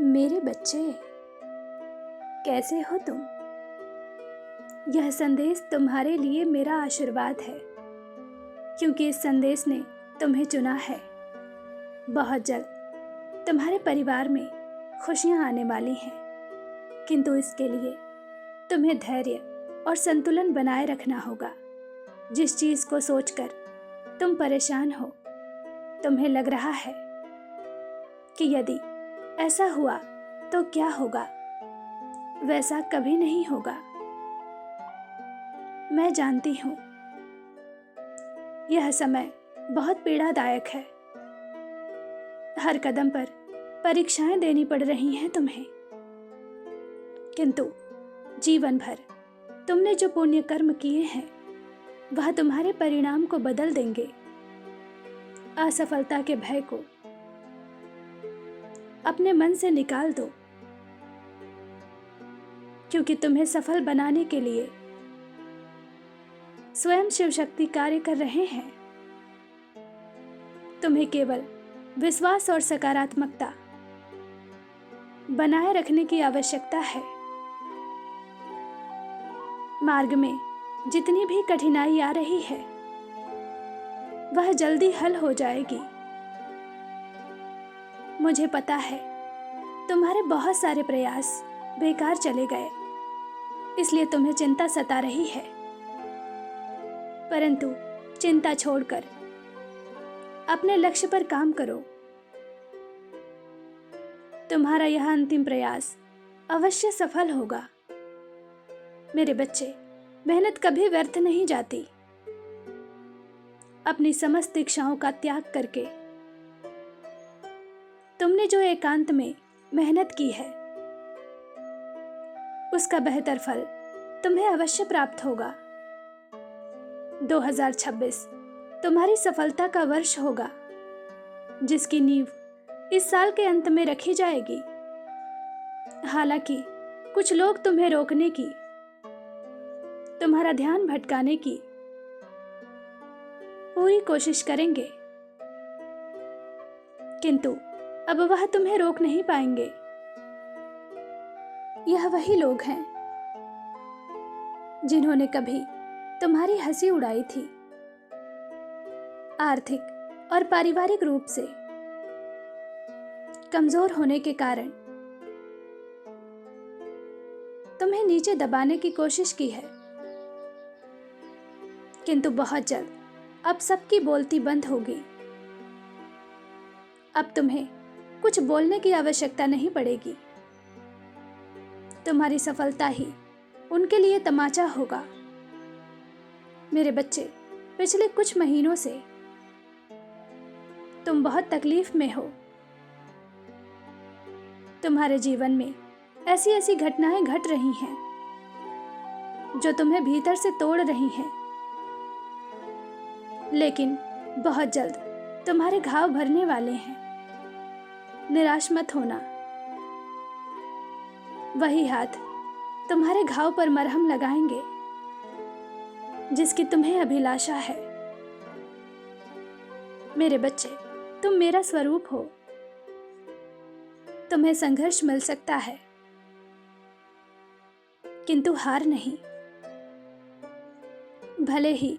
मेरे बच्चे, कैसे हो तुम? यह संदेश तुम्हारे लिए मेरा आशीर्वाद है, क्योंकि इस संदेश ने तुम्हें चुना है। बहुत जल्द तुम्हारे परिवार में खुशियां आने वाली हैं, किंतु इसके लिए तुम्हें धैर्य और संतुलन बनाए रखना होगा। जिस चीज़ को सोचकर तुम परेशान हो, तुम्हें लग रहा है कि यदि ऐसा हुआ तो क्या होगा, वैसा कभी नहीं होगा। मैं जानती हूँ यह समय बहुत पीड़ादायक है। हर कदम पर परीक्षाएं देनी पड़ रही हैं तुम्हें, किंतु जीवन भर तुमने जो पुण्य कर्म किए हैं वह तुम्हारे परिणाम को बदल देंगे। असफलता के भय को अपने मन से निकाल दो, क्योंकि तुम्हें सफल बनाने के लिए स्वयं शिव शक्ति कार्य कर रहे हैं। तुम्हें केवल विश्वास और सकारात्मकता बनाए रखने की आवश्यकता है। मार्ग में जितनी भी कठिनाई आ रही है वह जल्दी हल हो जाएगी। मुझे पता है तुम्हारे बहुत सारे प्रयास बेकार चले गए, इसलिए तुम्हें चिंता सता रही है। परंतु चिंता छोड़कर अपने लक्ष्य पर काम करो। तुम्हारा यह अंतिम प्रयास अवश्य सफल होगा। मेरे बच्चे, मेहनत कभी व्यर्थ नहीं जाती। अपनी समस्त इच्छाओं का त्याग करके तुमने जो एकांत में मेहनत की है, उसका बेहतर फल तुम्हें अवश्य प्राप्त होगा। 2026 तुम्हारी सफलता का वर्ष होगा, जिसकी नींव इस साल के अंत में रखी जाएगी। हालांकि कुछ लोग तुम्हें रोकने की, तुम्हारा ध्यान भटकाने की पूरी कोशिश करेंगे, किंतु अब वह तुम्हें रोक नहीं पाएंगे। यह वही लोग हैं जिन्होंने कभी तुम्हारी हंसी उड़ाई थी। आर्थिक और पारिवारिक रूप से कमजोर होने के कारण तुम्हें नीचे दबाने की कोशिश की है, किंतु बहुत जल्द अब सबकी बोलती बंद होगी। अब तुम्हें कुछ बोलने की आवश्यकता नहीं पड़ेगी। तुम्हारी सफलता ही उनके लिए तमाचा होगा। मेरे बच्चे, पिछले कुछ महीनों से तुम बहुत तकलीफ में हो। तुम्हारे जीवन में ऐसी ऐसी घटनाएं घट रही हैं जो तुम्हें भीतर से तोड़ रही हैं, लेकिन बहुत जल्द तुम्हारे घाव भरने वाले हैं। निराश मत होना। वही हाथ तुम्हारे घाव पर मरहम लगाएंगे जिसकी तुम्हें अभिलाषा है। मेरे बच्चे, तुम मेरा स्वरूप हो। तुम्हें संघर्ष मिल सकता है, किंतु हार नहीं। भले ही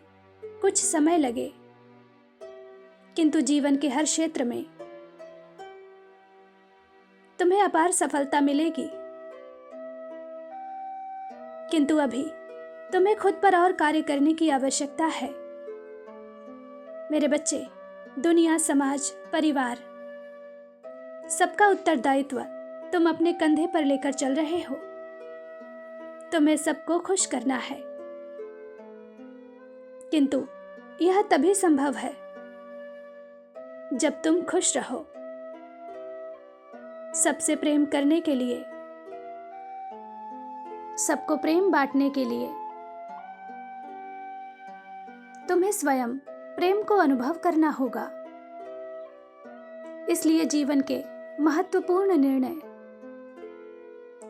कुछ समय लगे, किंतु जीवन के हर क्षेत्र में तुम्हें अपार सफलता मिलेगी। किंतु अभी तुम्हें खुद पर और कार्य करने की आवश्यकता है। मेरे बच्चे, दुनिया, समाज, परिवार, सबका उत्तरदायित्व तुम अपने कंधे पर लेकर चल रहे हो। तुम्हें सबको खुश करना है, किंतु यह तभी संभव है जब तुम खुश रहो। सबसे प्रेम करने के लिए, सबको प्रेम बांटने के लिए तुम्हें स्वयं प्रेम को अनुभव करना होगा। इसलिए जीवन के महत्वपूर्ण निर्णय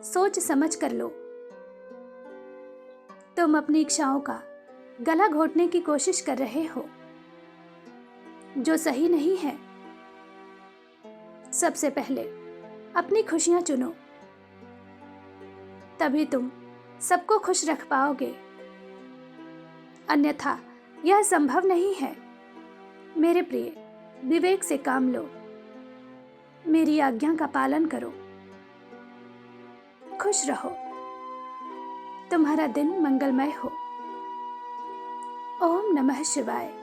सोच समझ कर लो। तुम अपनी इच्छाओं का गला घोटने की कोशिश कर रहे हो, जो सही नहीं है। सबसे पहले अपनी खुशियां चुनो, तभी तुम सबको खुश रख पाओगे, अन्यथा यह संभव नहीं है। मेरे प्रिय, विवेक से काम लो, मेरी आज्ञा का पालन करो, खुश रहो, तुम्हारा दिन मंगलमय हो। ओम नमः शिवाय।